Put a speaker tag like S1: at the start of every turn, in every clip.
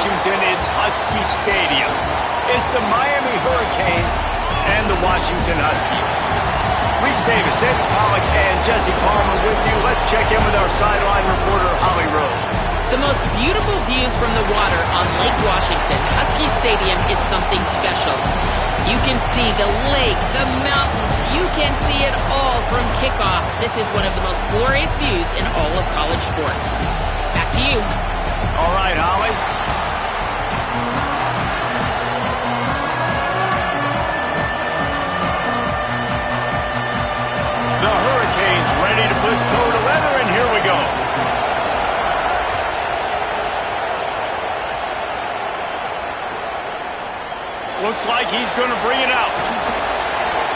S1: Washington, it's Husky Stadium. It's the Miami Hurricanes and the Washington Huskies. Reese Davis, David Pollack, and Jesse Palmer with you. Let's check in with our sideline reporter, Holly Rose.
S2: The most beautiful views from the water on Lake Washington. Husky Stadium is something special. You can see the lake, the mountains. You can see it all from kickoff. This is one of the most glorious views in all of college sports. Back to you.
S1: All right, Holly. The Hurricanes ready to put toe to leather, and here we go. Looks like he's going to bring it out.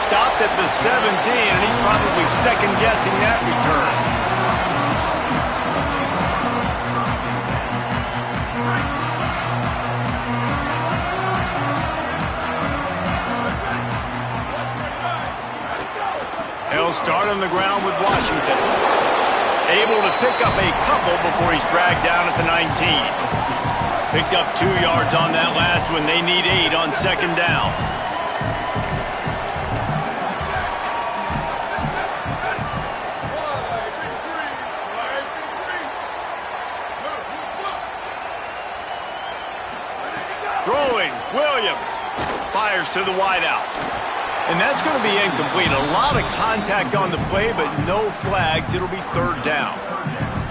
S1: Stopped at the 17, and he's probably second-guessing that return. He'll start on the ground with Washington. Able to pick up a couple before he's dragged down at the 19. Picked up 2 yards on that last one. They need 8 on second down. Throwing, Williams. Fires to the wideout. And that's going to be incomplete. A lot of contact on the play, but no flags. It'll be third down.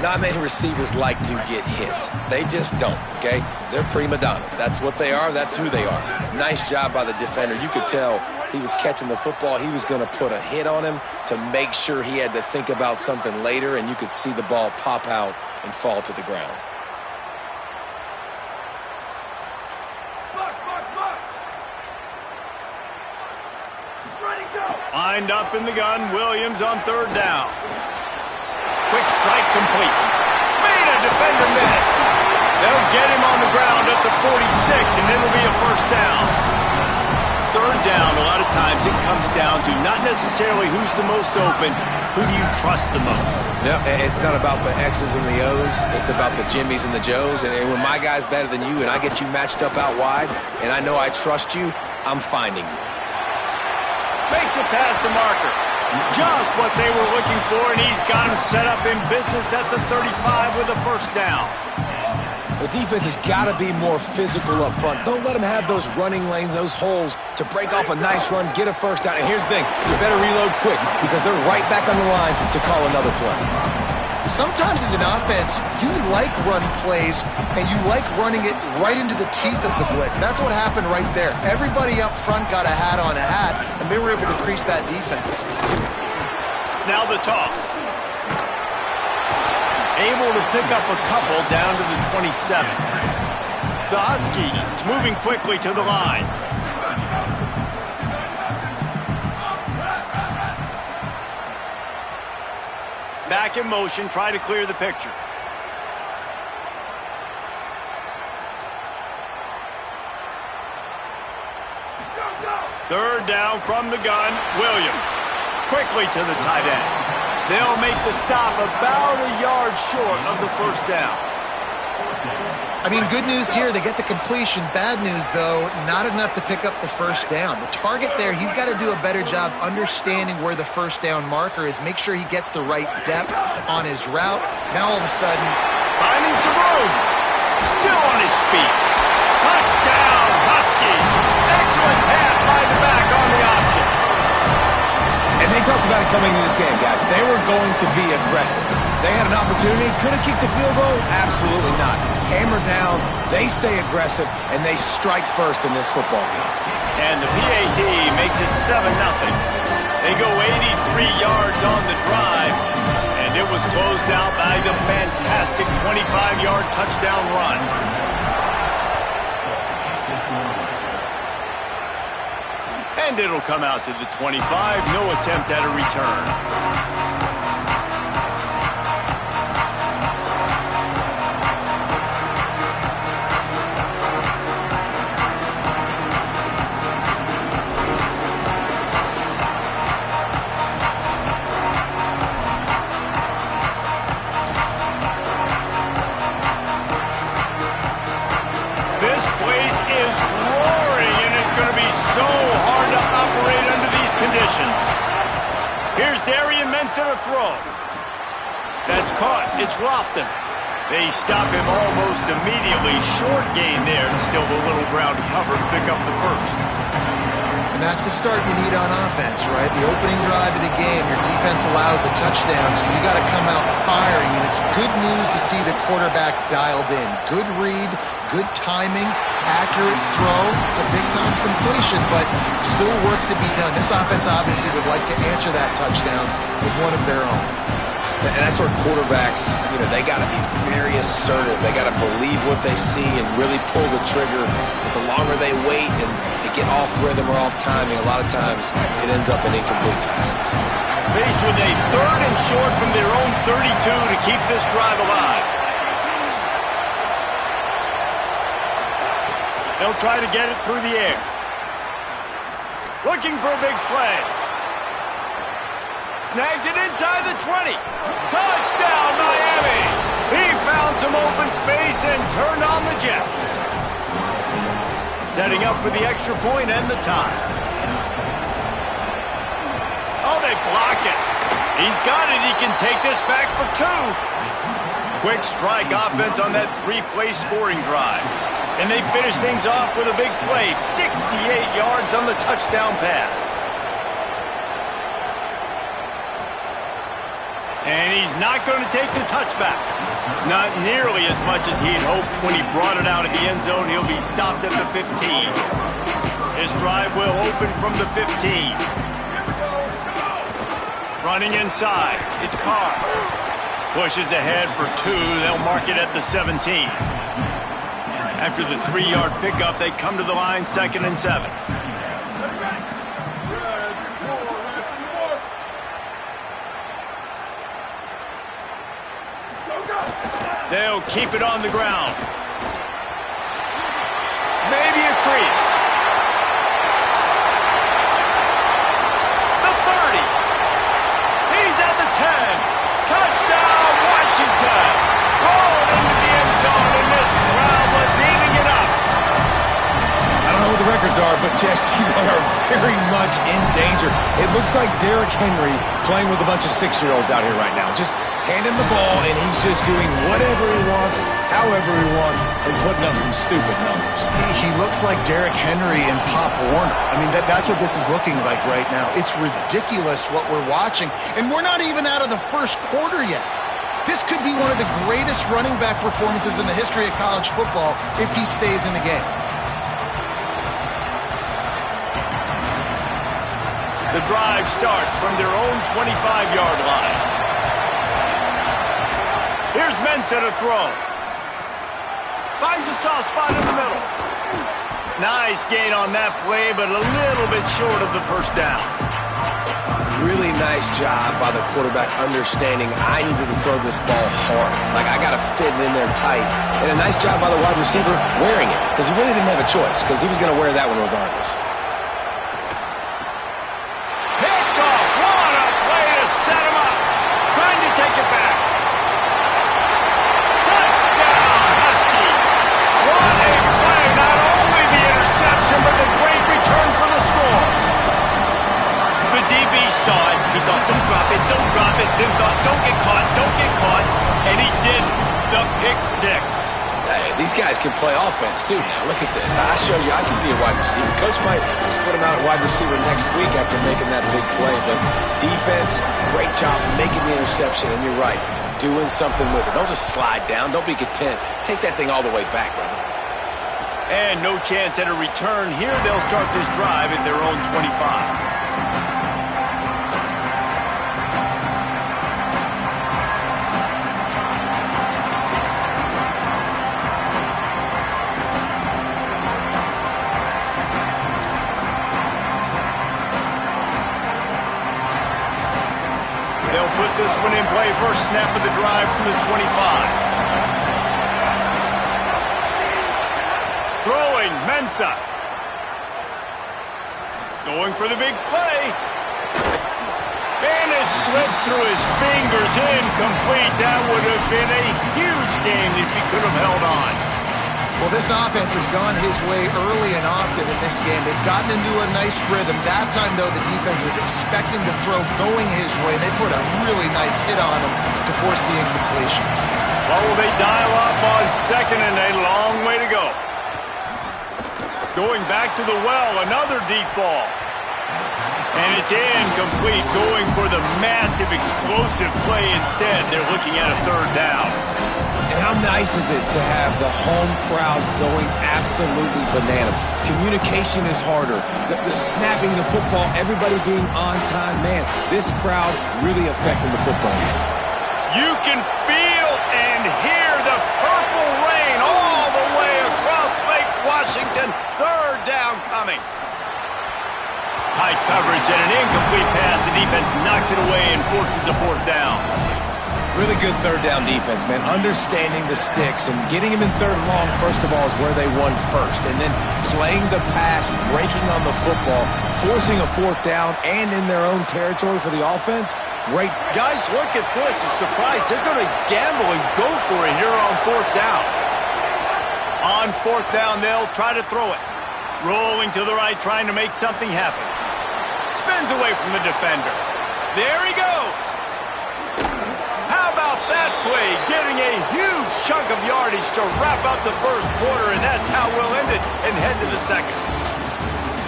S3: Not many receivers like to get hit. They just don't, okay? They're prima donnas. That's what they are. That's who they are. Nice job by the defender. You could tell he was catching the football. He was going to put a hit on him to make sure he had to think about something later, and you could see the ball pop out and fall to the ground.
S1: Lined up in the gun. Williams on third down. Quick strike complete. Made a defender miss. They'll get him on the ground at the 46, and it'll be a first down. Third down, a lot of times it comes down to not necessarily who's the most open, who do you trust the most?
S3: No, it's not about the X's and the O's. It's about the Jimmys and the Joes. And when my guy's better than you and I get you matched up out wide, and I know I trust you, I'm finding you.
S1: Makes it past the marker. Just what they were looking for, and he's got him set up in business at the 35 with a first down.
S3: The defense has got to be more physical up front. Don't let them have those running lanes, those holes to break off a nice run, get a first down. And here's the thing, you better reload quick because they're right back on the line to call another play.
S4: Sometimes as an offense, you like run plays, and you like running it right into the teeth of the blitz. That's what happened right there. Everybody up front got a hat on a hat, and they were able to crease that defense.
S1: Now the toss. Able to pick up a couple down to the 27. The Huskies moving quickly to the line. Back in motion, try to clear the picture. Third down from the gun, Williams. Quickly to the tight end. They'll make the stop about a yard short of the first down.
S4: I mean, good news here, they get the completion. Bad news, though, not enough to pick up the first down. The target there, he's got to do a better job understanding where the first down marker is. Make sure he gets the right depth on his route. Now, all of a sudden,
S1: finding some room. Still on his feet. Touchdown, Husky. Excellent pass by the back on the option.
S3: And they talked about it coming into this game, guys. They were going to be aggressive. They had an opportunity. Could have kicked a field goal? Absolutely not. Hammer down, they stay aggressive, and they strike first in this football game.
S1: And the PAT makes it 7-0. They go 83 yards on the drive, and it was closed out by the fantastic 25-yard touchdown run. And it'll come out to the 25. No attempt at a return. so hard to operate under these conditions. Here's Darian Mensah to throw. That's caught. It's Lofton. They stop him almost immediately. Short gain there, and still a little ground to cover to pick up the first.
S4: And that's the start you need on offense, right? The opening drive of the game, your defense allows a touchdown, so you got to come out firing. And it's good news to see the quarterback dialed in. Good read, good timing, accurate throw. It's a big-time completion, but still work to be done. This offense obviously would like to answer that touchdown with one of their own.
S3: And that's where quarterbacks, they got to be very assertive. They got to believe what they see and really pull the trigger. But the longer they wait and they get off rhythm or off timing, a lot of times it ends up in incomplete passes.
S1: Faced with a 3rd and short from their own 32 to keep this drive alive. They'll try to get it through the air. Looking for a big play. Snags it inside the 20. Touchdown, Miami! He found some open space and turned on the Jets. Setting up for the extra point and the tie. Oh, they block it. He's got it. He can take this back for 2. Quick strike offense on that 3-play scoring drive. And they finish things off with a big play. 68 yards on the touchdown pass. And he's not going to take the touchback. Not nearly as much as he had hoped when he brought it out of the end zone. He'll be stopped at the 15. His drive will open from the 15. Running inside. It's Carr. Pushes ahead for 2. They'll mark it at the 17. After the 3-yard pickup, they come to the line 2nd and 7. They'll keep it on the ground. Maybe a crease. The 30. He's at the 10. Touchdown, Washington. Rolled into the end zone, and this crowd was eating it up.
S3: I don't know what the records are, but Jesse, they are very much in danger. It looks like Derrick Henry playing with a bunch of 6-year-olds out here right now. Just hand him the ball, and he's just doing whatever he wants, however he wants, and putting up some stupid numbers.
S4: He looks like Derrick Henry and Pop Warner. I mean, that's what this is looking like right now. It's ridiculous what we're watching, and we're not even out of the first quarter yet. This could be one of the greatest running back performances in the history of college football if he stays in the game.
S1: The drive starts from their own 25-yard line. Here's Mensah to throw. Finds a soft spot in the middle. Nice gain on that play, but a little bit short of the first down.
S3: Really nice job by the quarterback understanding I needed to throw this ball hard. Like, I got to fit it in there tight. And a nice job by the wide receiver wearing it, because he really didn't have a choice, because he was going to wear that one regardless.
S1: Picked off. What a play to set him up. Trying to take it back. But the great return for the score. The DB saw it. He thought, don't drop it, don't drop it. Then thought, don't get caught. And he didn't. The pick 6.
S3: Hey, these guys can play offense, too. Now, look at this. I show you I can be a wide receiver. Coach might split him out at wide receiver next week after making that big play. But defense, great job making the interception. And you're right, doing something with it. Don't just slide down. Don't be content. Take that thing all the way back, brother.
S1: And no chance at a return here. They'll start this drive at their own 25. They'll put this one in play. First snap of the drive from the 25. Throwing, Mensah. Going for the big play. And it slips through his fingers. Incomplete. That would have been a huge game if he could have held on.
S4: Well, this offense has gone his way early and often in this game. They've gotten into a nice rhythm. That time, though, the defense was expecting the throw going his way. They put a really nice hit on him to force the incompletion.
S1: Well, will they dial up on second and a long way to go? Going back to the well, another deep ball. And it's incomplete, going for the massive explosive play instead. They're looking at a third down.
S3: And how nice is it to have the home crowd going absolutely bananas? Communication is harder. The snapping the football, everybody being on time. Man, this crowd really affecting the football game.
S1: You can feel and hear the purple rain all the way across Lake Washington. Third down coming. Tight coverage and an incomplete pass. The defense knocks it away and forces a fourth down.
S3: Really good third down defense, man. Understanding the sticks and getting them in third and long, first of all, is where they won first. And then playing the pass, breaking on the football, forcing a fourth down and in their own territory for the offense. Great.
S1: Guys, look at this. I'm surprised. They're going to gamble and go for it here on fourth down. On fourth down, they'll try to throw it. Rolling to the right, trying to make something happen. Spins away from the defender. There he goes. How about that play? Getting a huge chunk of yardage to wrap up the first quarter, and that's how we'll end it and head to the second.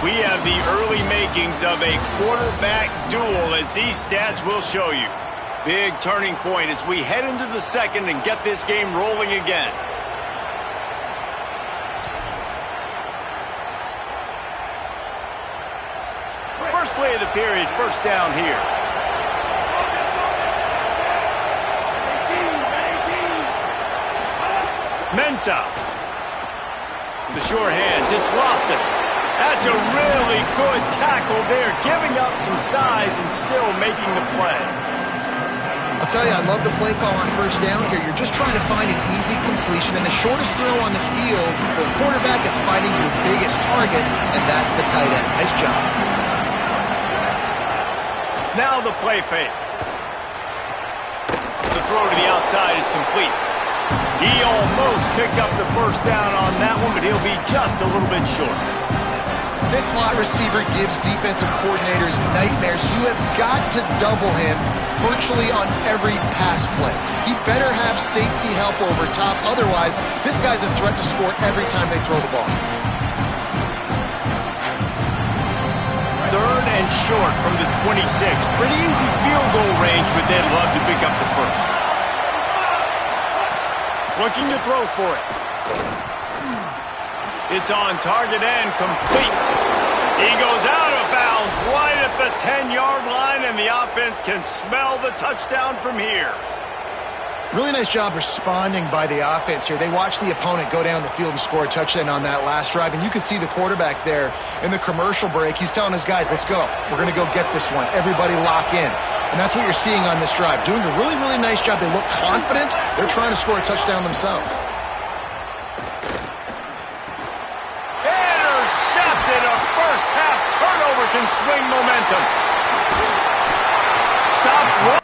S1: We have the early makings of a quarterback duel, as these stats will show you. Big turning point as we head into the second and get this game rolling again. First play of the period, first down here. Mensah. The sure hands, it's Lofton. That's a really good tackle there, giving up some size and still making the play.
S4: I'll tell you, I love the play call on first down here. You're just trying to find an easy completion, and the shortest throw on the field for a quarterback is finding your biggest target, and that's the tight end. Nice job.
S1: Now the play fake. The throw to the outside is complete. He almost picked up the first down on that one, but he'll be just a little bit short.
S4: This slot receiver gives defensive coordinators nightmares. You have got to double him virtually on every pass play. He better have safety help over top. Otherwise, this guy's a threat to score every time they throw the ball.
S1: Third and short from the 26. Pretty easy field goal range, but they'd love to pick up the first. Looking to throw for it. It's on target and complete. He goes out of bounds right at the 10-yard line, and the offense can smell the touchdown from here.
S4: Really nice job responding by the offense here. They watched the opponent go down the field and score a touchdown on that last drive, and you could see the quarterback there in the commercial break. He's telling his guys, let's go. We're going to go get this one. Everybody lock in. And that's what you're seeing on this drive. Doing a really, really nice job. They look confident. They're trying to score a touchdown themselves.
S1: Intercepted. A first-half turnover can swing momentum. Stop.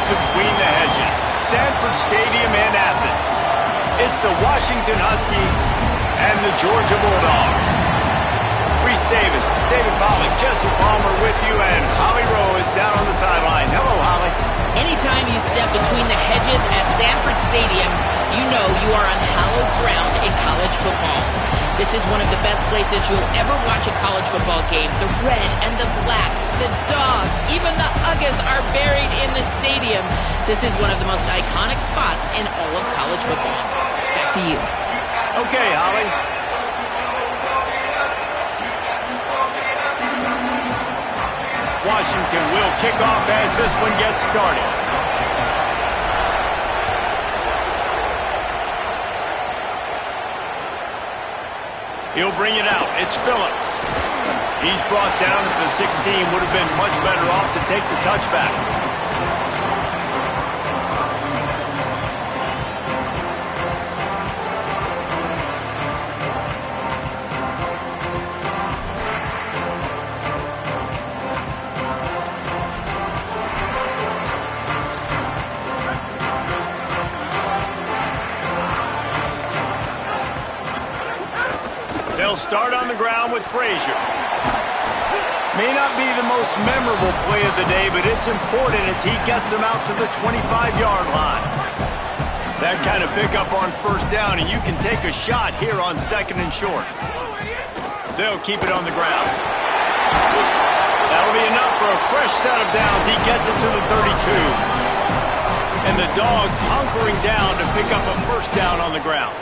S1: between the hedges. Sanford Stadium in Athens. It's the Washington Huskies and the Georgia Bulldogs. Reese Davis, David Pollack, Jesse Palmer with you, and Holly Rowe is down on the sideline. Hello, Holly.
S2: Anytime you step between the hedges at Sanford Stadium, you know you are on hallowed ground in college football. This is one of the best places you'll ever watch a college football game. The red and the black, the dogs, even the Uggas are buried in the stadium. This is one of the most iconic spots in all of college football. Back to you.
S1: Okay, Holly. Washington will kick off as this one gets started. He'll bring it out. It's Phillips. He's brought down to the 16. Would have been much better off to take the touchback. They'll start on the ground with Frazier. May not be the most memorable play of the day, but it's important as he gets them out to the 25-yard line. That kind of pickup on first down, and you can take a shot here on second and short. They'll keep it on the ground. That'll be enough for a fresh set of downs. He gets it to the 32. And the Dogs hunkering down to pick up a first down on the ground.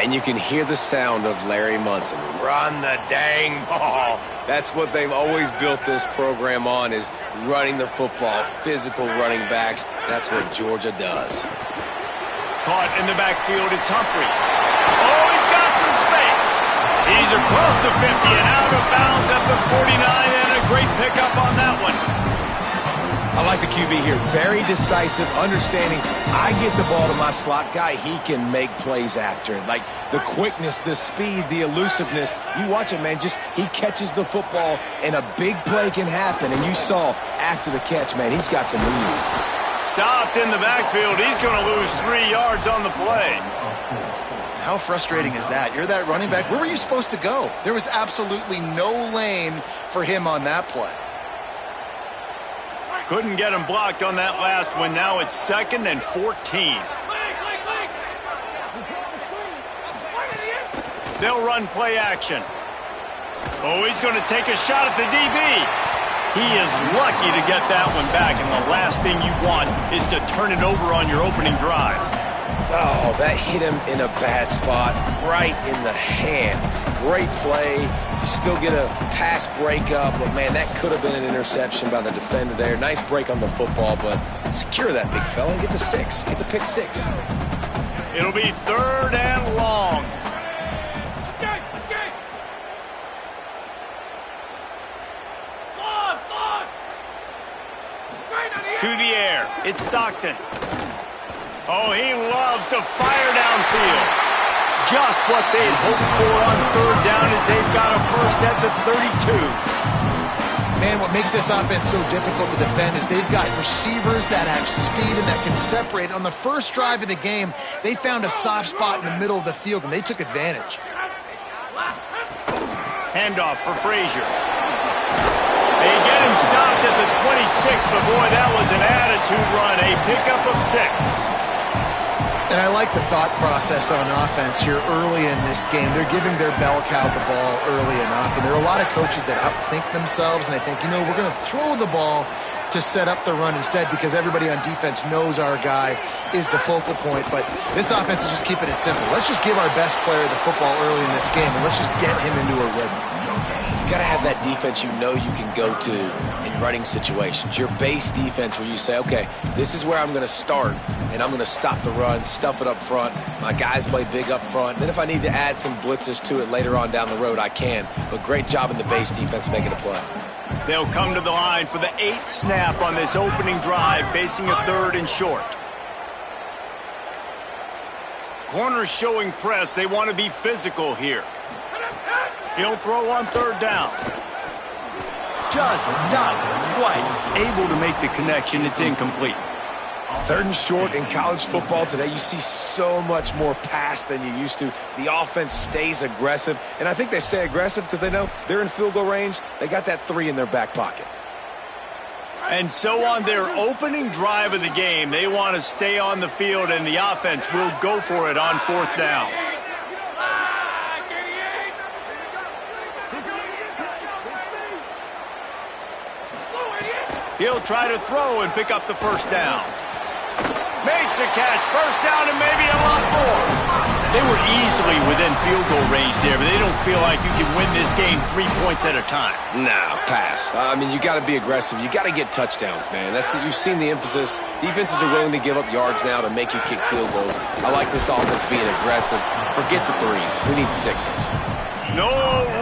S3: And you can hear the sound of Larry Munson. Run the dang ball. That's what they've always built this program on, is running the football, physical running backs. That's what Georgia does.
S1: Caught in the backfield, it's Humphries. Oh, he's got some space. He's across the 50 and out of bounds at the 49, and a great pickup on that one.
S3: I like the QB here. Very decisive, understanding I get the ball to my slot guy, he can make plays after it. Like the quickness, the speed, the elusiveness. You watch it, man, just he catches the football and a big play can happen. And you saw after the catch, man, he's got some moves.
S1: Stopped in the backfield. He's going to lose 3 yards on the play.
S4: How frustrating is that? You're that running back. Where were you supposed to go? There was absolutely no lane for him on that play.
S1: Couldn't get him blocked on that last one. Now it's 2nd and 14. They'll run play action. Oh, he's going to take a shot at the DB. He is lucky to get that one back, and the last thing you want is to turn it over on your opening drive.
S3: Oh, that hit him in a bad spot, right in the hands. Great play. You still get a pass breakup, but, man, that could have been an interception by the defender there. Nice break on the football, but secure that big fella and get the 6. Get the pick 6.
S1: It'll be 3rd and long. To the air. It's Stockton. Oh, he loves to fire downfield. Just what they'd hoped for on 3rd down as they've got a first at the 32.
S4: Man, what makes this offense so difficult to defend is they've got receivers that have speed and that can separate. On the first drive of the game, they found a soft spot in the middle of the field, and they took advantage.
S1: Handoff for Frazier. They get him stopped at the 26, but boy, that was an attitude run. A pickup of 6.
S4: And I like the thought process on offense here early in this game. They're giving their bell cow the ball early enough. And there are a lot of coaches that outthink themselves, and they think, you know, we're going to throw the ball to set up the run instead because everybody on defense knows our guy is the focal point. But this offense is just keeping it simple. Let's just give our best player the football early in this game, and let's just get him into a rhythm.
S3: You got to have that defense you know you can go to in running situations. Your base defense where you say, okay, this is where I'm going to start, and I'm going to stop the run, stuff it up front. My guys play big up front. Then if I need to add some blitzes to it later on down the road, I can. But great job in the base defense making a play.
S1: They'll come to the line for the 8th snap on this opening drive, facing a 3rd and short. Corners showing press. They want to be physical here. He'll throw on 3rd down. Just not quite able to make the connection. It's incomplete.
S3: 3rd and short in college football today, you see so much more pass than you used to. The offense stays aggressive, and I think they stay aggressive because they know they're in field goal range. They got that 3 in their back pocket.
S1: And so on their opening drive of the game, they want to stay on the field, and the offense will go for it on 4th down. He'll try to throw and pick up the 1st down. Makes a catch, 1st down and maybe a lot more. They were easily within field goal range there, but they don't feel like you can win this game 3 points at a time.
S3: No, pass. I mean, you got to be aggressive. You got to get touchdowns, man. You've seen the emphasis. Defenses are willing to give up yards now to make you kick field goals. I like this offense being aggressive. Forget the 3s. We need 6s.
S1: No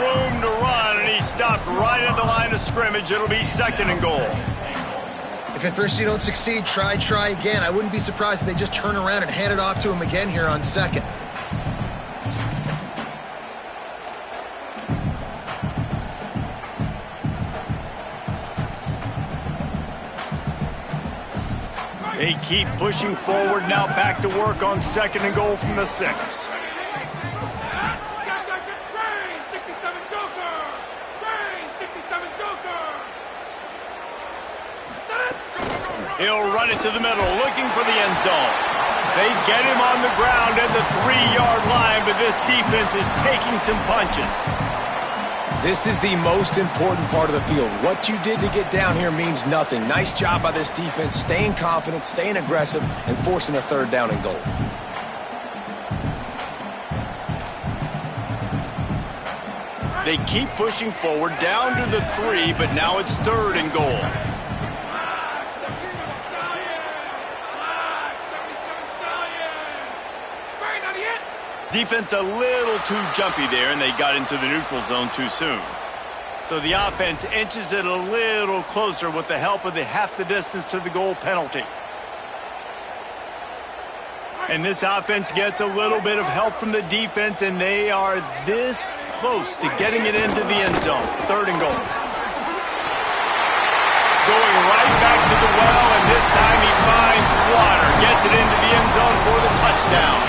S1: room to run, and he stopped right at the line of scrimmage. It'll be 2nd and goal.
S4: If at first you don't succeed, try again. I wouldn't be surprised if they just turn around and hand it off to him again here on 2nd.
S1: They keep pushing forward, now back to work on 2nd and goal from the 6. He'll run it to the middle, looking for the end zone. They get him on the ground at the 3-yard line, but this defense is taking some punches.
S3: This is the most important part of the field. What you did to get down here means nothing. Nice job by this defense, staying confident, staying aggressive, and forcing a 3rd down and goal.
S1: They keep pushing forward, down to the 3, but now it's 3rd and goal. Defense a little too jumpy there, and they got into the neutral zone too soon. So the offense inches it a little closer with the help of the half the distance to the goal penalty. And this offense gets a little bit of help from the defense, and they are this close to getting it into the end zone. 3rd and goal. Going right back to the well, and this time he finds water. Gets it into the end zone for the touchdown.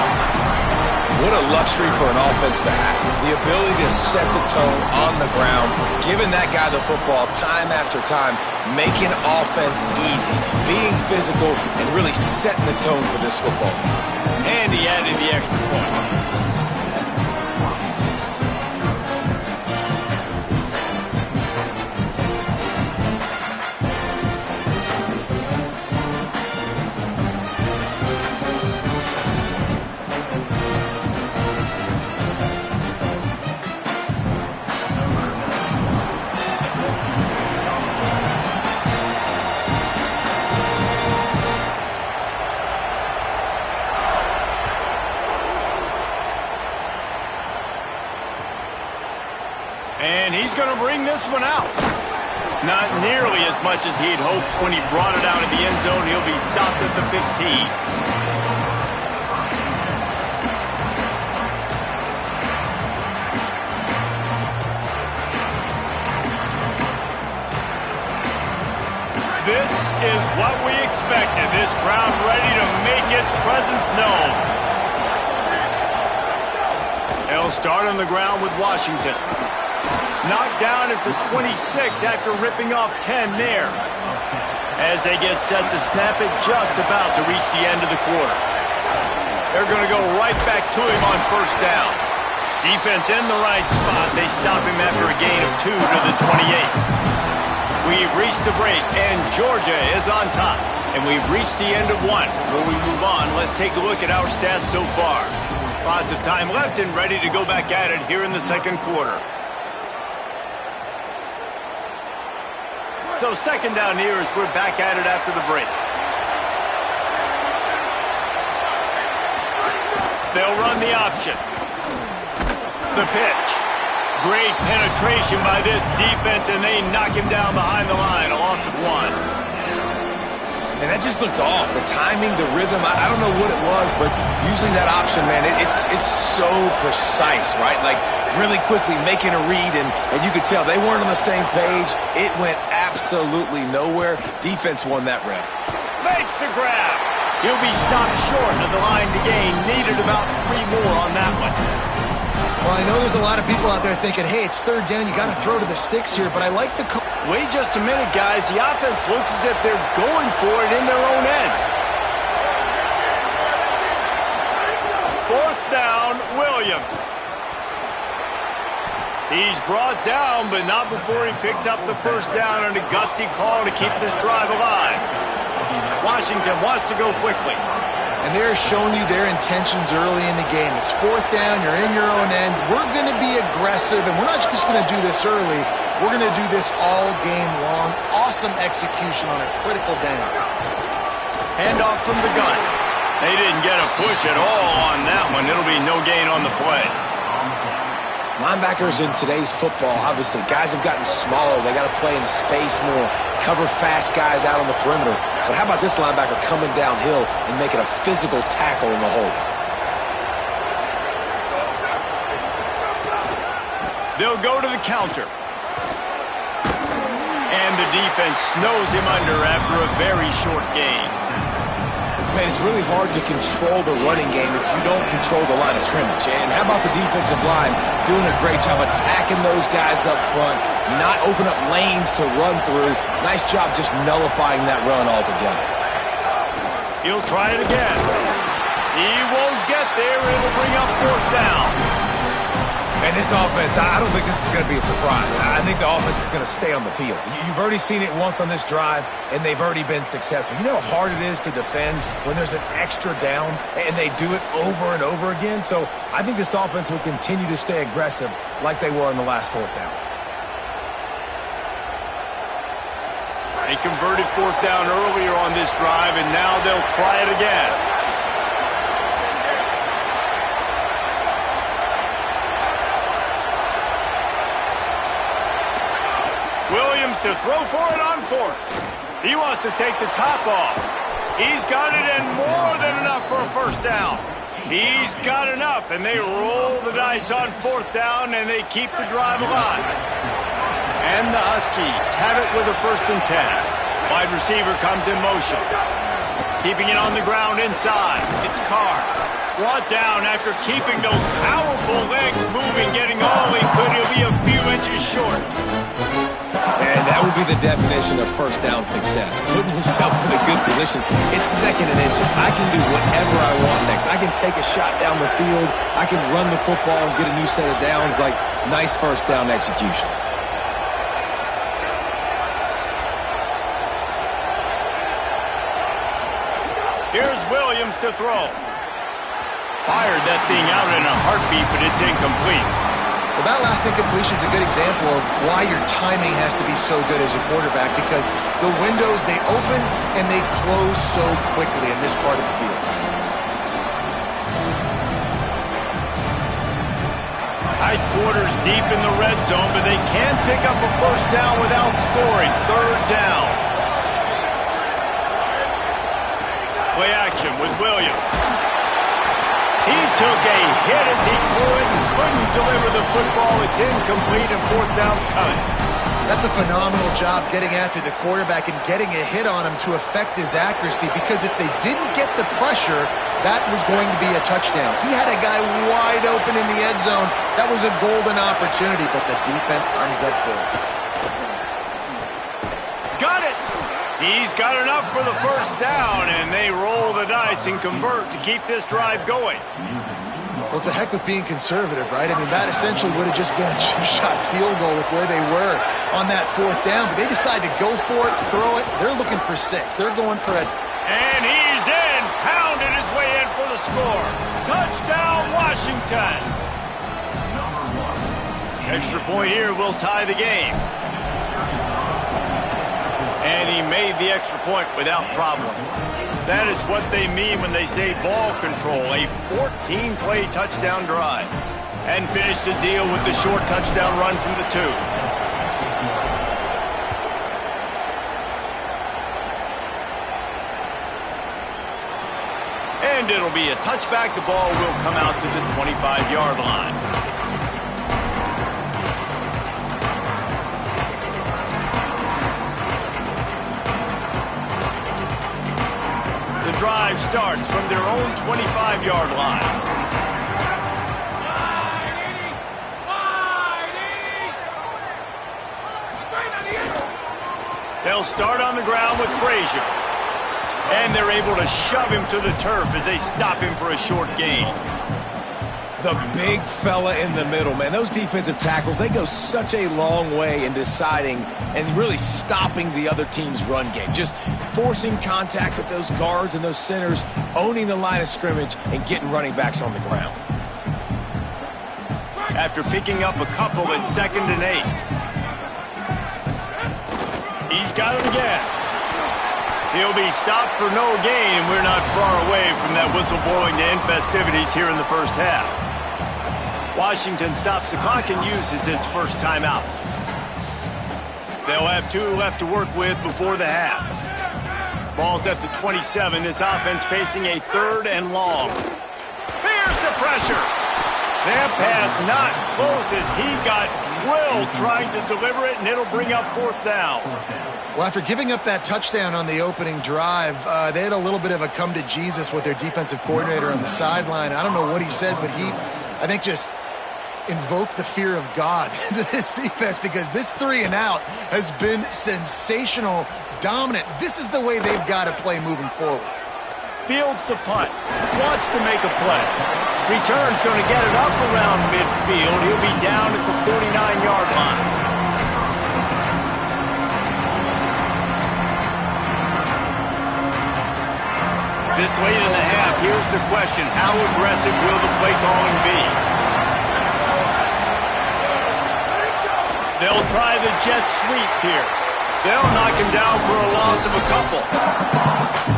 S3: What a luxury for an offense to have. The ability to set the tone on the ground, giving that guy the football time after time, making offense easy, being physical, and really setting the tone for this football game.
S1: And he added the extra point. And he's going to bring this one out. Not nearly as much as he'd hoped when he brought it out of the end zone. He'll be stopped at the 15. This is what we expected. This crowd ready to make its presence known. They'll start on the ground with Washington. Knocked down at the 26 after ripping off 10 there. As they get set to snap it, just about to reach the end of the quarter. They're going to go right back to him on 1st down. Defense in the right spot. They stop him after a gain of 2 to the 28. We've reached the break, and Georgia is on top. And we've reached the end of 1. Before we move on, let's take a look at our stats so far. Lots of time left and ready to go back at it here in the 2nd quarter. So 2nd down here as we're back at it after the break. They'll run the option. The pitch. Great penetration by this defense, and they knock him down behind the line. A loss of 1.
S3: And that just looked off. The timing, the rhythm, I don't know what it was, but usually that option, man, it's so precise, right? Like really quickly making a read, and you could tell they weren't on the same page. It went absolutely nowhere. Defense won that rep.
S1: Makes the grab. He'll be stopped short of the line to gain. Needed about 3 more on that one.
S4: Well, I know there's a lot of people out there thinking, hey, it's third down. You got to throw to the sticks here. But I like the call.
S1: Wait just a minute, guys. The offense looks as if they're going for it in their own end. 4th down, Williams. He's brought down, but not before he picks up the first down on a gutsy call to keep this drive alive. Washington wants to go quickly.
S4: And they're showing you their intentions early in the game. It's 4th down. You're in your own end. We're going to be aggressive, and we're not just going to do this early. We're going to do this all game long. Awesome execution on a critical down.
S1: Handoff from the gun. They didn't get a push at all on that one. It'll be no gain on the play.
S3: Linebackers in today's football, obviously, guys have gotten smaller. They got to play in space more, cover fast guys out on the perimeter. But how about this linebacker coming downhill and making a physical tackle in the hole?
S1: They'll go to the counter. And the defense snows him under after a very short gain.
S3: Man, it's really hard to control the running game if you don't control the line of scrimmage. And how about the defensive line doing a great job attacking those guys up front, not open up lanes to run through. Nice job just nullifying that run altogether.
S1: He'll try it again. He won't get there. It'll bring up 4th down.
S5: And this offense, I don't think this is going to be a surprise. I think the offense is going to stay on the field. You've already seen it once on this drive, and they've already been successful. You know how hard it is to defend when there's an extra down, and they do it over and over again? So I think this offense will continue to stay aggressive like they were in the last 4th down.
S1: They converted 4th down earlier on this drive, and now they'll try it again. Williams to throw for it on 4th. He wants to take the top off. He's got it and more than enough for a first down. He's got enough, and they roll the dice on 4th down, and they keep the drive alive. And the Huskies have it with a 1st and 10. Wide receiver comes in motion. Keeping it on the ground inside. It's Carr. Brought down after keeping those powerful legs moving, getting all he could. He'll be a few inches short.
S3: And that would be the definition of first down success. Putting yourself in a good position. It's 2nd and inches. I can do whatever I want next. I can take a shot down the field. I can run the football and get a new set of downs. Like, nice first down execution.
S1: Here's Williams to throw. Fired that thing out in a heartbeat, but it's incomplete.
S4: Well, that last incompletion is a good example of why your timing has to be so good as a quarterback, because the windows, they open and they close so quickly in this part of the field.
S1: Tight quarters deep in the red zone, but they can't pick up a first down without scoring. 3rd down. Play action with Williams. He took a hit as he threw it and couldn't deliver the football. It's incomplete and 4th down's coming.
S4: That's a phenomenal job getting after the quarterback and getting a hit on him to affect his accuracy, because if they didn't get the pressure, that was going to be a touchdown. He had a guy wide open in the end zone. That was a golden opportunity, but the defense comes up big.
S1: Got it! He's got enough for the first down, and they roll the dice and convert to keep this drive going.
S4: Well, it's a heck with being conservative, right? I mean, that essentially would have just been a two-shot field goal with where they were on that 4th down, but they decided to go for it, throw it. They're looking for 6. They're going for it.
S1: And he's in, pounded his way in for the score. Touchdown, Washington. Extra point here will tie the game. And he made the extra point without problem. That is what they mean when they say ball control, a 14-play touchdown drive. And finish the deal with the short touchdown run from the 2. And it'll be a touchback. The ball will come out to the 25-yard line. drive starts from their own 25-yard line. They'll start on the ground with Frazier. And they're able to shove him to the turf as they stop him for a short gain.
S5: The big fella in the middle, man. Those defensive tackles, they go such a long way in deciding and really stopping the other team's run game. Just forcing contact with those guards and those centers, owning the line of scrimmage, and getting running backs on the ground.
S1: After picking up a couple at 2nd and 8. He's got it again. He'll be stopped for no gain, and we're not far away from that whistle blowing to end festivities here in the first half. Washington stops the clock and uses its first timeout. They'll have 2 left to work with before the half. Ball's at the 27. This offense facing a 3rd and long. Here's the pressure. That pass not close as he got drilled trying to deliver it, and it'll bring up 4th down.
S4: Well, after giving up that touchdown on the opening drive, they had a little bit of a come to Jesus with their defensive coordinator on the sideline. I don't know what he said, but he, I think, just invoked the fear of God into this defense, because this 3 and out has been sensational, dominant. This is the way they've got to play moving forward.
S1: Fields the punt. Wants to make a play. Return's going to get it up around midfield. He'll be down at the 49-yard line. This late in the half, here's the question. How aggressive will the play calling be? They'll try the jet sweep here. They'll knock him down for a loss of a couple.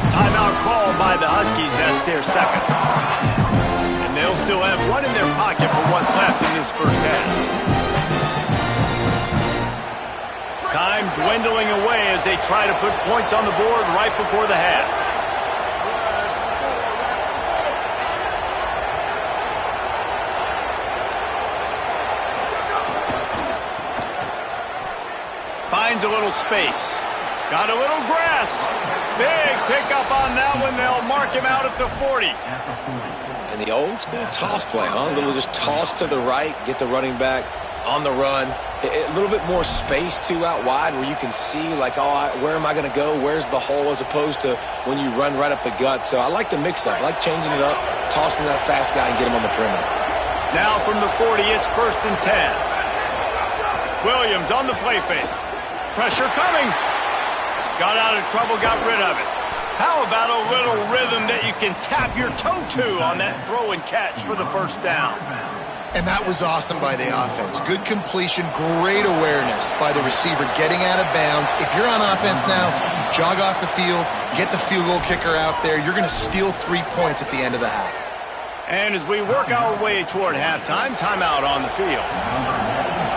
S1: Timeout called by the Huskies. That's their 2nd. And they'll still have 1 in their pocket for what's left in this first half. Time dwindling away as they try to put points on the board right before the half. Finds a little space. Got a little grass. Big pickup on that one. They'll mark him out at the 40.
S3: And the old school toss play, huh? A little just toss to the right, get the running back on the run. A little bit more space, too, out wide where you can see, like, oh, where am I going to go? Where's the hole, as opposed to when you run right up the gut. So I like the mix-up. I like changing it up, tossing that fast guy and get him on the perimeter.
S1: Now from the 40, it's 1st and 10. Williams on the play fake. Pressure coming. Got out of trouble, got rid of it. How about a little rhythm that you can tap your toe to on that throw and catch for the 1st down?
S4: And that was awesome by the offense. Good completion, great awareness by the receiver getting out of bounds. If you're on offense now, jog off the field, get the field goal kicker out there. You're going to steal 3 points at the end of the half.
S1: And as we work our way toward halftime, timeout on the field.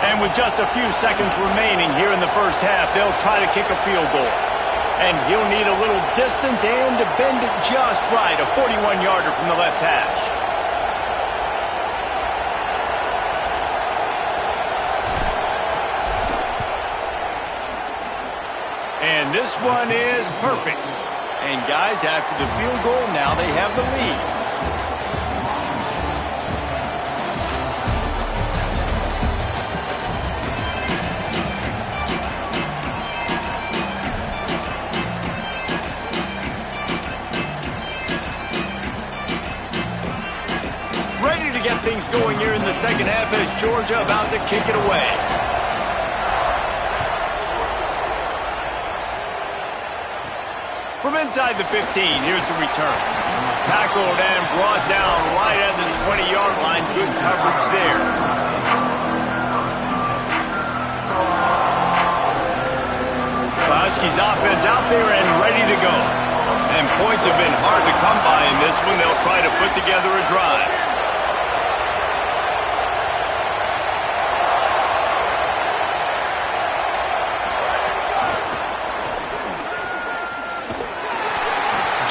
S1: And with just a few seconds remaining here in the first half, they'll try to kick a field goal. And he'll need a little distance and to bend it just right, a 41-yarder from the left hash. And this one is perfect. And guys, after the field goal, now they have the lead. Things going here in the second half as Georgia about to kick it away. From inside the 15, here's the return. Tackled and brought down right at the 20-yard line. Good coverage there. The Huskies offense out there and ready to go. And points have been hard to come by in this one. They'll try to put together a drive.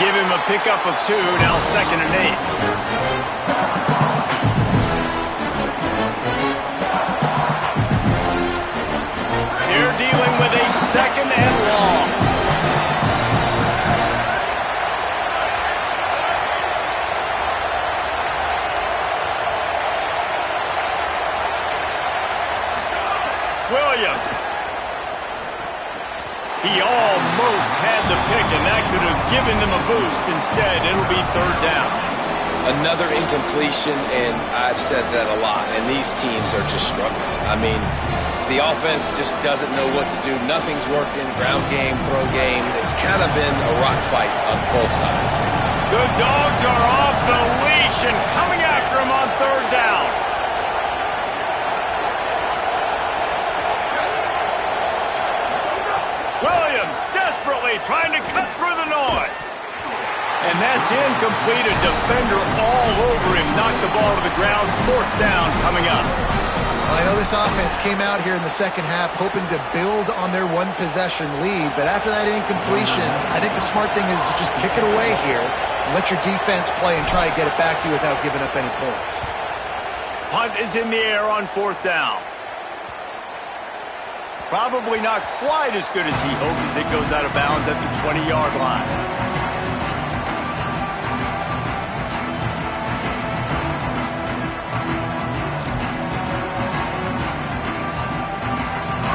S1: Give him a pickup of 2, now 2nd and 8. They're dealing with a 2nd and long. He almost had the pick, and that could have given them a boost. Instead, it'll be third down.
S3: Another incompletion, and I've said that a lot, and these teams are just struggling. I mean, the offense just doesn't know what to do. Nothing's working. Ground game, throw game. It's kind of been a rock fight on both sides.
S1: The Dogs are off the leash and coming after him on third down. Williams desperately trying to cut through the noise. And that's incomplete. A defender all over him. Knocked the ball to the ground. Fourth down coming up.
S4: Well, I know this offense came out here in the second half hoping to build on their one-possession lead, but after that incompletion, I think the smart thing is to just kick it away here and let your defense play and try to get it back to you without giving up any points.
S1: Punt is in the air on fourth down. Probably not quite as good as he hoped as it goes out of bounds at the 20-yard line.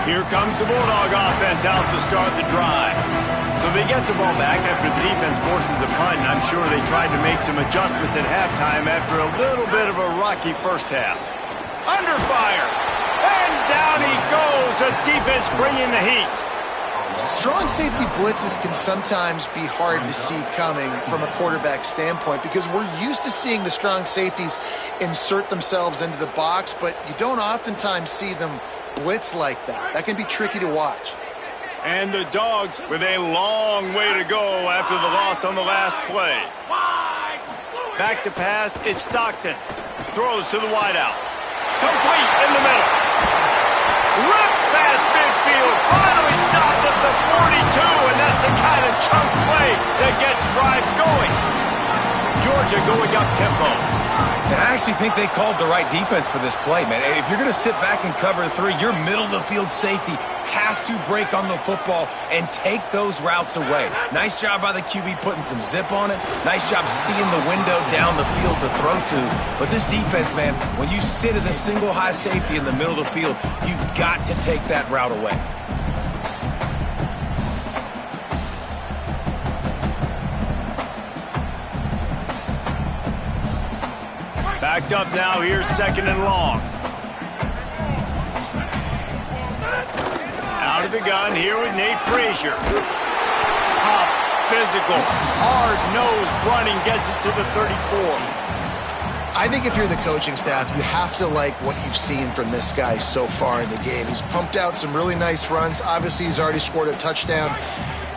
S1: Here comes the Bulldog offense out to start the drive. So they get the ball back after the defense forces a punt, and I'm sure they tried to make some adjustments at halftime after a little bit of a rocky first half. Under fire, and down he goes. The defense bringing the heat.
S4: Strong safety blitzes can sometimes be hard to see coming from a quarterback standpoint because we're used to seeing the strong safeties insert themselves into the box, but you don't oftentimes see them blitz like that. That can be tricky to watch.
S1: And the Dogs with a long way to go after the loss on the last play. Back to pass, it's Stockton. Throws to the wideout. Complete in the middle. Ripped past midfield. Finally stopped at the 42, and that's the kind of chunk play that gets drives going. Georgia going up tempo.
S5: And I actually think they called the right defense for this play, man. If you're going to sit back and cover three, your middle-of-the-field safety has to break on the football and take those routes away. Nice job by the QB putting some zip on it. Nice job seeing the window down the field to throw to. But this defense, man, when you sit as a single high safety in the middle of the field, you've got to take that route away.
S1: Backed up now, here's second and long. Out of the gun here with Nate Frazier. Tough, physical, hard-nosed running gets it to the 34.
S4: I think if you're the coaching staff, you have to like what you've seen from this guy so far in the game. He's pumped out some really nice runs. Obviously, he's already scored a touchdown.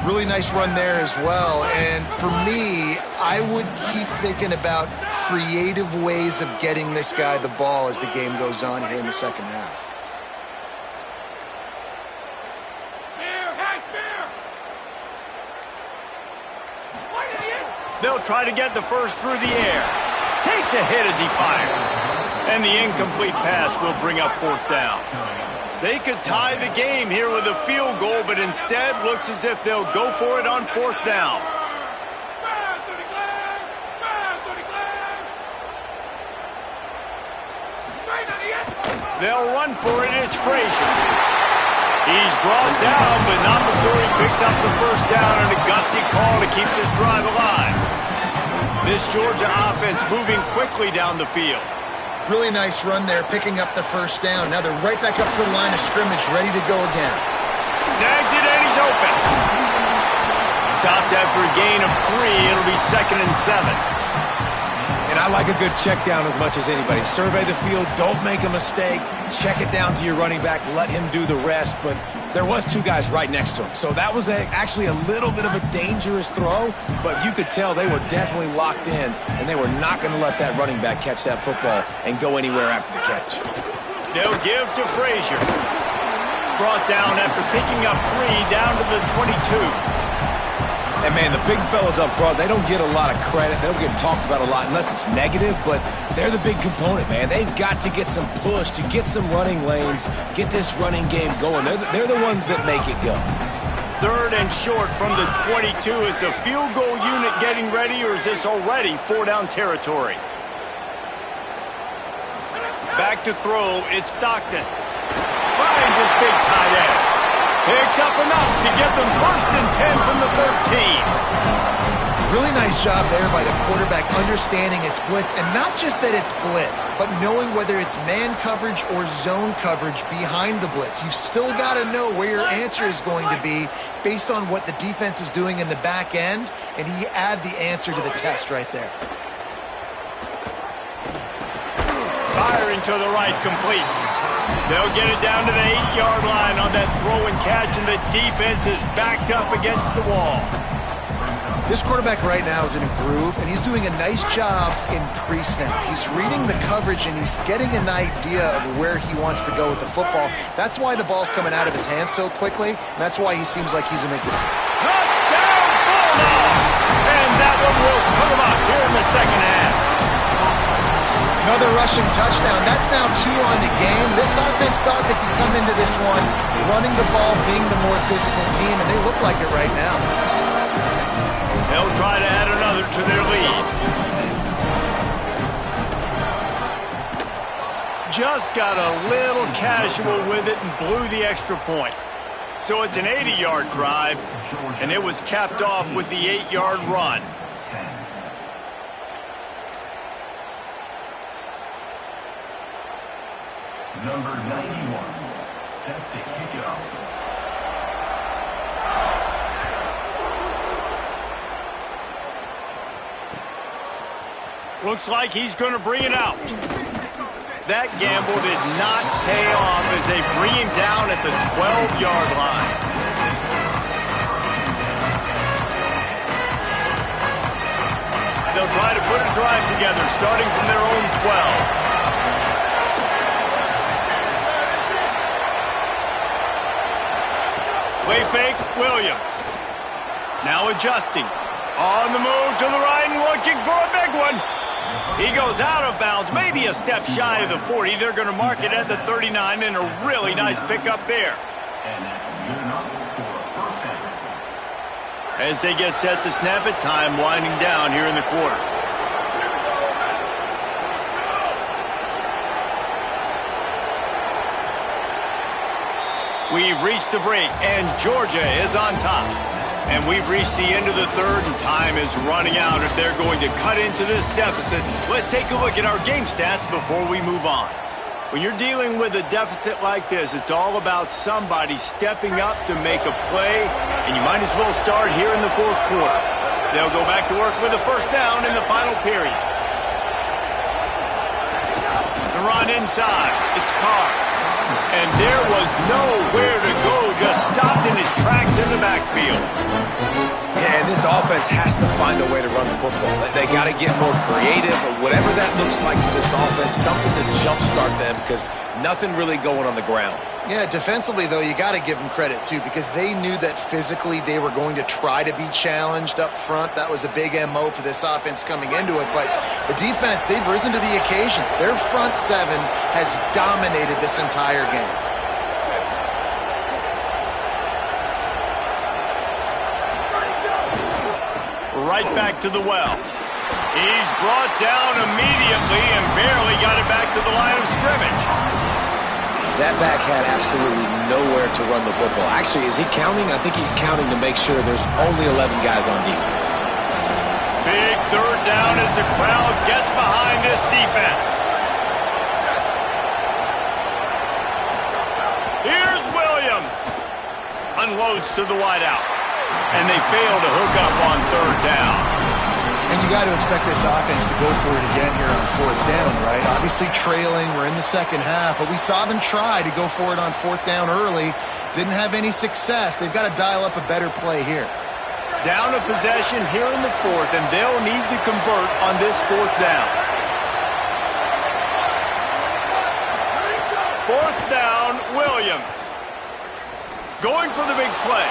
S4: Really nice run there as well. And for me, I would keep thinking about creative ways of getting this guy the ball as the game goes on here in the second half.
S1: They'll try to get the first through the air. Takes a hit as he fires. And the incomplete pass will bring up fourth down. They could tie the game here with a field goal, but instead looks as if they'll go for it on fourth down. They'll run for it. It's Frazier. He's brought down, but not before he picks up the first down and a gutsy call to keep this drive alive. This Georgia offense moving quickly down the field.
S4: Really nice run there, picking up the first down. Now they're right back up to the line of scrimmage, ready to go again.
S1: Snags it, and he's open. Stopped after a gain of 3. It'll be 2nd and 7.
S5: And I like a good check down as much as anybody. Survey the field, don't make a mistake, check it down to your running back, let him do the rest. But there was 2 guys right next to him. So that was actually a little bit of a dangerous throw, but you could tell they were definitely locked in, and they were not going to let that running back catch that football and go anywhere after the catch.
S1: They'll give to Frazier. Brought down after picking up 3 down to the 22.
S5: And, man, the big fellas up front, they don't get a lot of credit. They don't get talked about a lot unless it's negative, but they're the big component, man. They've got to get some push, to get some running lanes, get this running game going. They're the ones that make it go.
S1: 3rd and short from the 22. Is the field goal unit getting ready, or is this already 4-down territory? Back to throw, it's Stockton. Finds his big tight end. Picks up enough to get them 1st and 10 from the 13.
S4: Really nice job there by the quarterback understanding it's blitz, and not just that it's blitz, but knowing whether it's man coverage or zone coverage behind the blitz. You've still got to know where your answer is going to be based on what the defense is doing in the back end, and he add the answer to the test right there.
S1: Firing to the right, complete. They'll get it down to the 8-yard line on that throw and catch, and the defense is backed up against the wall.
S4: This quarterback right now is in a groove, and he's doing a nice job in pre-snap. He's reading the coverage, and he's getting an idea of where he wants to go with the football. That's why the ball's coming out of his hands so quickly, and that's why he seems like he's in a groove.
S1: Touchdown, Bulldogs! And that one will put him up here in the second half.
S4: Another rushing touchdown. That's now 2 on the game. This offense thought they could come into this one running the ball, being the more physical team, and they look like it right now.
S1: They'll try to add another to their lead. Just got a little casual with it and blew the extra point. So it's an 80-yard drive, and it was capped off with the 8-yard run.
S6: Number 91, set to kick it off.
S1: Looks like he's going to bring it out. That gamble did not pay off as they bring him down at the 12-yard line. They'll try to put a drive together, starting from their own 12. Play fake, Williams. Now adjusting. On the move to the right and looking for a big one. He goes out of bounds, maybe a step shy of the 40. They're going to mark it at the 39, and a really nice pickup there.
S6: And that's good enough for a first down.
S1: As they get set to snap it, time winding down here in the quarter. We've reached the break, and Georgia is on top. And we've reached the end of the third, and time is running out if they're going to cut into this deficit. Let's take a look at our game stats before we move on. When you're dealing with a deficit like this, it's all about somebody stepping up to make a play, and you might as well start here in the fourth quarter. They'll go back to work with a first down in the final period. The run inside. It's Carr. And there was nowhere to go, just stopped in his tracks in the backfield.
S3: Yeah, and this offense has to find a way to run the football. They got to get more creative, or whatever that looks like for this offense, something to jumpstart them, because nothing really going on the ground.
S4: Yeah, defensively, though, you got to give them credit, too, because they knew that physically they were going to try to be challenged up front. That was a big MO for this offense coming into it. But the defense, they've risen to the occasion. Their front seven has dominated this entire game.
S1: Right back to the well. He's brought down immediately and barely got it back to the line of scrimmage.
S3: That back had absolutely nowhere to run the football. Actually, is he counting? I think he's counting to make sure there's only 11 guys on defense.
S1: Big third down as the crowd gets behind this defense. Here's Williams. Unloads to the wideout. And they fail to hook up on third down.
S4: And you got to expect this offense to go for it again here on fourth down, right? Obviously trailing, we're in the second half, but we saw them try to go for it on fourth down early. Didn't have any success. They've got to dial up a better play here.
S1: Down a possession here in the fourth, and they'll need to convert on this fourth down. Fourth down, Williams. Going for the big play.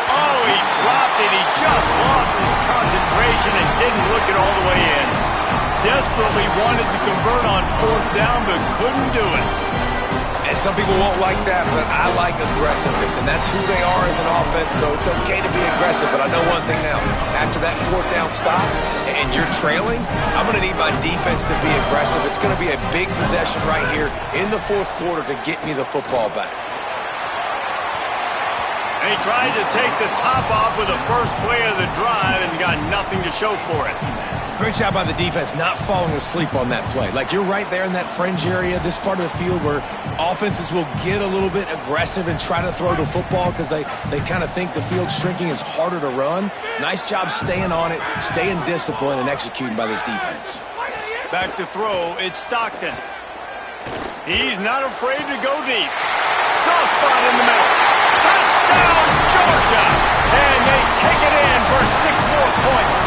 S1: Oh, he dropped it. He just lost his concentration and didn't look it all the way in. Desperately wanted to convert on fourth down, but couldn't do it.
S3: And some people won't like that, but I like aggressiveness, and that's who they are as an offense, so it's okay to be aggressive. But I know one thing now. After that fourth down stop and you're trailing, I'm going to need my defense to be aggressive. It's going to be a big possession right here in the fourth quarter to get me the football back.
S1: And he tried to take the top off with the first play of the drive and got nothing to show for it.
S5: Great job by the defense not falling asleep on that play. Like, you're right there in that fringe area, this part of the field where offenses will get a little bit aggressive and try to throw the football because they kind of think the field's shrinking, is harder to run. Nice job staying on it, staying disciplined, and executing by this defense.
S1: Back to throw, it's Stockton. He's not afraid to go deep. Soft spot in the middle. Touchdown, Georgia! And they take it in for 6 more points.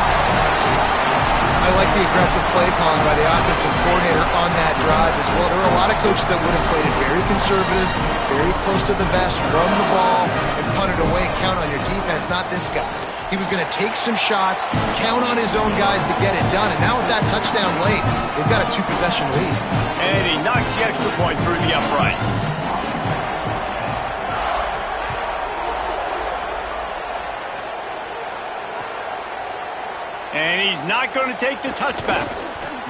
S4: I like the aggressive play calling by the offensive coordinator on that drive as well. There were a lot of coaches that would have played it very conservative, very close to the vest, run the ball, and punt it away. Count on your defense, not this guy. He was going to take some shots, count on his own guys to get it done. And now with that touchdown late, they've got a 2-possession lead.
S1: And he knocks the extra point through the uprights. And he's not going to take the touchback.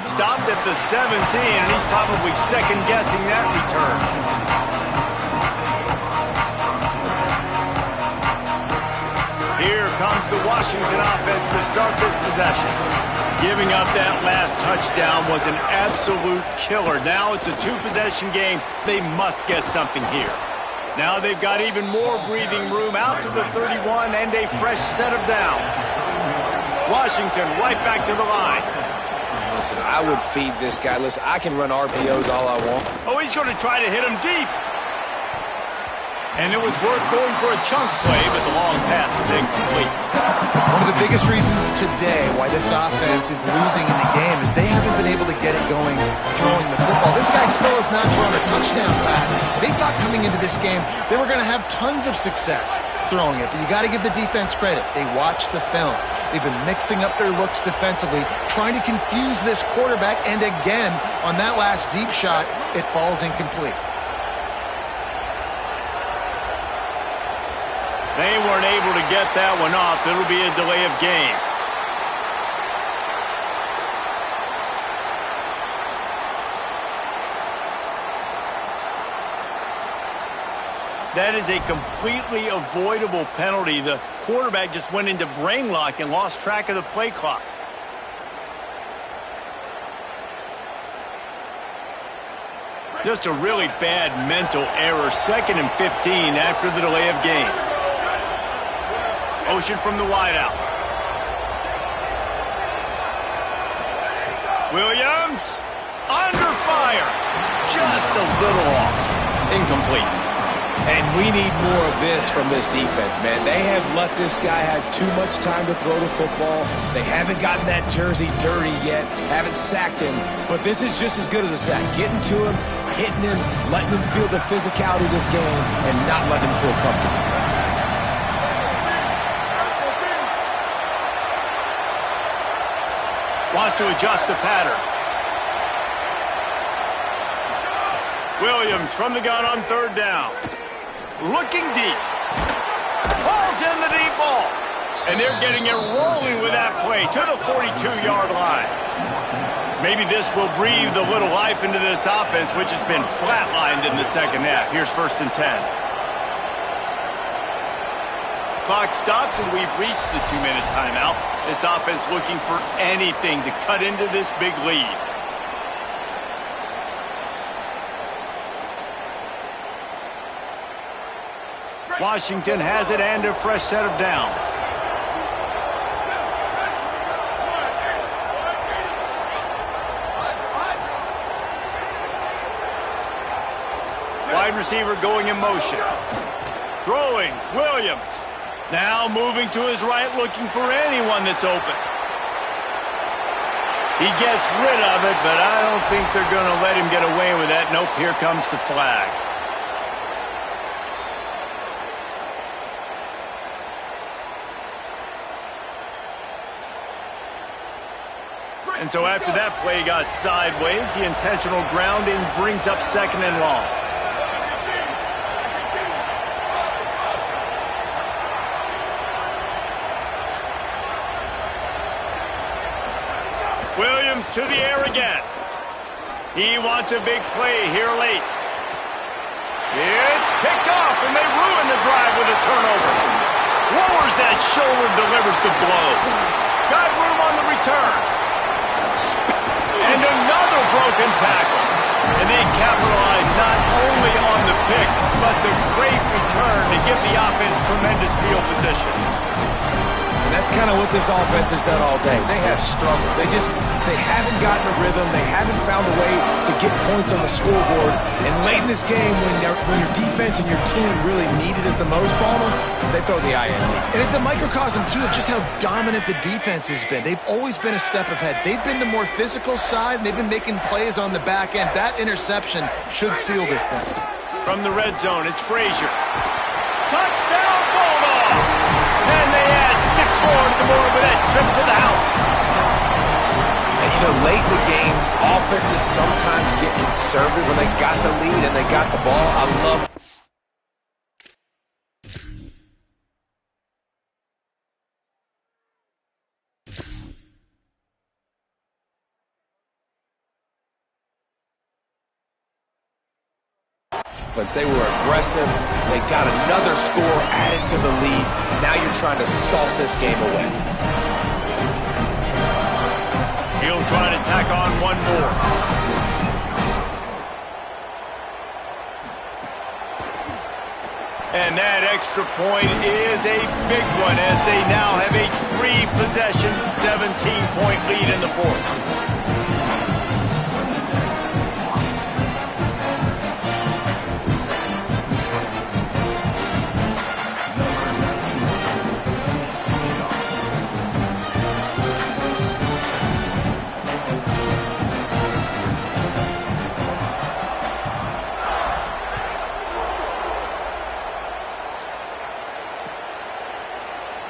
S1: Stopped at the 17, and he's probably second-guessing that return. Here comes the Washington offense to start this possession. Giving up that last touchdown was an absolute killer. Now it's a 2-possession game. They must get something here. Now they've got even more breathing room out to the 31 and a fresh set of downs. Washington right back to the line.
S3: Listen, I would feed this guy. Listen, I can run RPOs all I want.
S1: Oh, he's going to try to hit him deep. And it was worth going for a chunk play, but the long pass is incomplete.
S4: One of the biggest reasons today why this offense is losing in the game is they haven't been able to get it going throwing the football. This guy still has not thrown a touchdown pass. They thought coming into this game they were going to have tons of success throwing it, but you got to give the defense credit. They watched the film. They've been mixing up their looks defensively, trying to confuse this quarterback, and again, on that last deep shot, it falls incomplete.
S1: They weren't able to get that one off. It'll be a delay of game. That is a completely avoidable penalty. The quarterback just went into brain lock and lost track of the play clock. Just a really bad mental error. 2nd and 15 after the delay of game. Motion from the wideout. Williams under fire. Just a little off. Incomplete.
S5: And we need more of this from this defense, man. They have let this guy have too much time to throw the football. They haven't gotten that jersey dirty yet, haven't sacked him. But this is just as good as a sack. Getting to him, hitting him, letting him feel the physicality of this game, and not letting him feel comfortable.
S1: Wants to adjust the pattern. Williams from the gun on 3rd down. Looking deep. Hauls in the deep ball. And they're getting it rolling with that play to the 42-yard line. Maybe this will breathe a little life into this offense, which has been flatlined in the 2nd half. Here's 1st and 10. Clock stops, and we've reached the 2-minute timeout. This offense looking for anything to cut into this big lead. Washington has it and a fresh set of downs. Wide receiver going in motion. Throwing, Williams. Now moving to his right, looking for anyone that's open. He gets rid of it, but I don't think they're going to let him get away with that. Nope, here comes the flag. And so after that play got sideways, the intentional grounding brings up 2nd and long. Williams to the air again. He wants a big play here late. It's Picked off, and they ruin the drive with a turnover. Lowers that shoulder, delivers the blow. Got room on the return. And another broken tackle. And they capitalize not only on the pick, but the great return to give the offense tremendous field position.
S5: And that's kind of what this offense has done all day. They have struggled. They haven't gotten a rhythm. They haven't found a way to get points on the scoreboard. And late in this game, when your defense and your team really needed it the most, Palmer, they throw the INT.
S4: And it's a microcosm, too, of just how dominant the defense has been. They've always been a step ahead. They've been the more physical side, and they've been making plays on the back end. That interception should seal this thing.
S1: From the red zone, it's Frazier. Touchdown, Bulldogs! And they add 6 more to the board with that trip to the house.
S3: And, you know, late in the games, offenses sometimes get conservative when they got the lead and they got the ball. I love they were aggressive. They got another score added to the lead. Now you're trying to salt this game away.
S1: He'll try to tack on one more. And that extra point is a big one as they now have a 3-possession, 17-point lead in the fourth.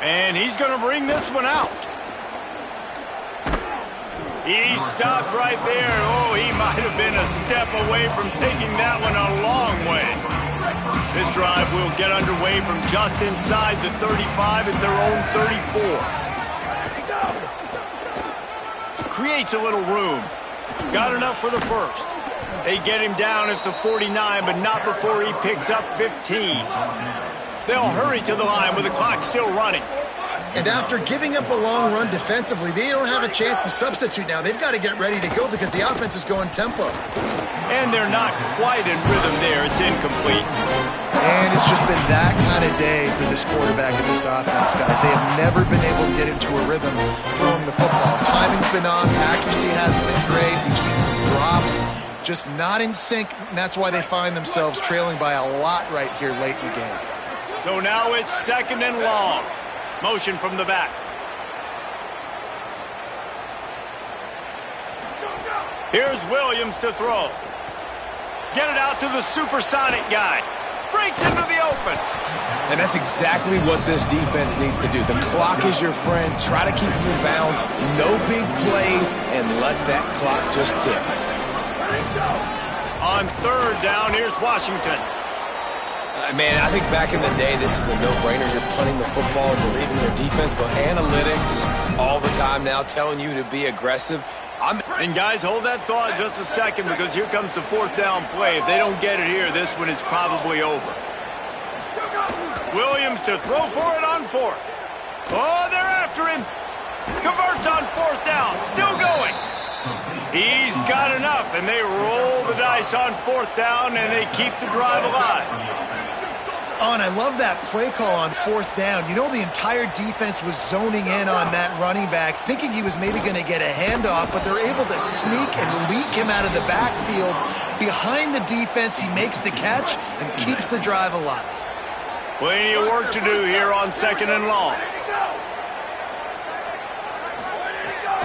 S1: And he's going to bring this one out. He stopped right there. Oh, he might have been a step away from taking that one a long way. This drive will get underway from just inside the 35 at their own 34. Creates a little room. Got enough for the first. They get him down at the 49, but not before he picks up 15. They'll hurry to the line with the clock still running.
S4: And after giving up a long run defensively, they don't have a chance to substitute now. They've got to get ready to go because the offense is going tempo.
S1: And they're not quite in rhythm there. It's incomplete.
S4: And it's just been that kind of day for this quarterback and this offense, guys. They have never been able to get into a rhythm throwing the football. Timing's been off. Accuracy hasn't been great. We've seen some drops. Just not in sync, and that's why they find themselves trailing by a lot right here late in the game.
S1: So now it's 2nd and long. Motion from the back. Here's Williams to throw. Get it out to the supersonic guy. Breaks into the open.
S5: And that's exactly what this defense needs to do. The clock is your friend. Try to keep them in bounds. No big plays, and let that clock just tick.
S1: On 3rd down, here's Washington.
S5: Man, I think back in the day, this is a no-brainer. You're punting the football and believing in your defense, but analytics all the time now telling you to be aggressive.
S1: And guys, hold that thought just a second because here comes the 4th down play. If they don't get it here, this one is probably over. Williams to throw for it on 4th. Oh, they're after him. Converts on 4th down. Still going. He's got enough, and they roll the dice on 4th down, and they keep the drive alive.
S4: Oh, and I love that play call on 4th down. You know, the entire defense was zoning in on that running back, thinking he was maybe going to get a handoff, but they're able to sneak and leak him out of the backfield. Behind the defense, he makes the catch and keeps the drive alive.
S1: Plenty of work to do here on 2nd and long.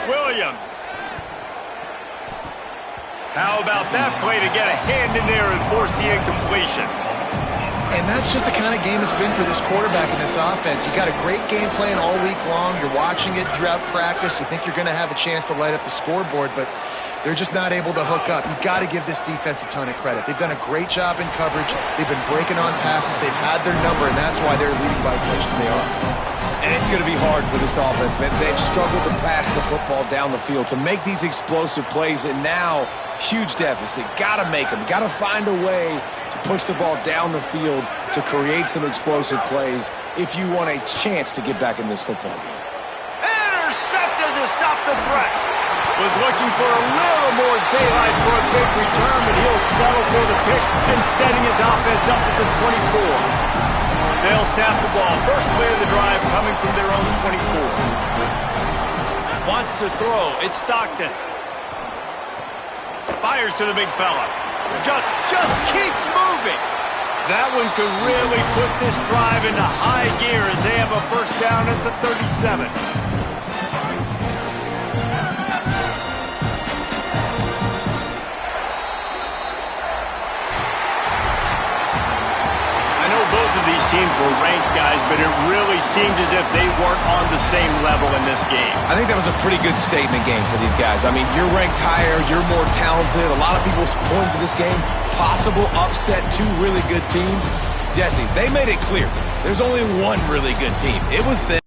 S1: Williams. How about that play to get a hand in there and force the incompletion?
S4: And that's just the kind of game it's been for this quarterback and this offense. You got a great game plan all week long. You're watching it throughout practice. You think you're going to have a chance to light up the scoreboard, but they're just not able to hook up. You've got to give this defense a ton of credit. They've done a great job in coverage. They've been breaking on passes. They've had their number, and that's why they're leading by as much as they are.
S5: And it's going to be hard for this offense, man. They've struggled to pass the football down the field, to make these explosive plays, and now huge deficit. Got to make them. Got to find a way to push the ball down the field to create some explosive plays if you want a chance to get back in this football game.
S1: Intercepted to stop the threat. Was looking for a little more daylight for a big return, but he'll settle for the pick and setting his offense up at the 24. They'll snap the ball. First play of the drive coming from their own 24. Wants to throw. It's Stockton. Fires to the big fella. Just keeps moving. That one could really put this drive into high gear as they have a first down at the 37. Both of these teams were ranked, guys, but it really seemed as if they weren't on the same level in this game.
S5: I think that was a pretty good statement game for these guys. I mean, you're ranked higher, you're more talented. A lot of people point to this game, possible upset, two really good teams. Jesse, they made it clear there's only one really good team. It was them.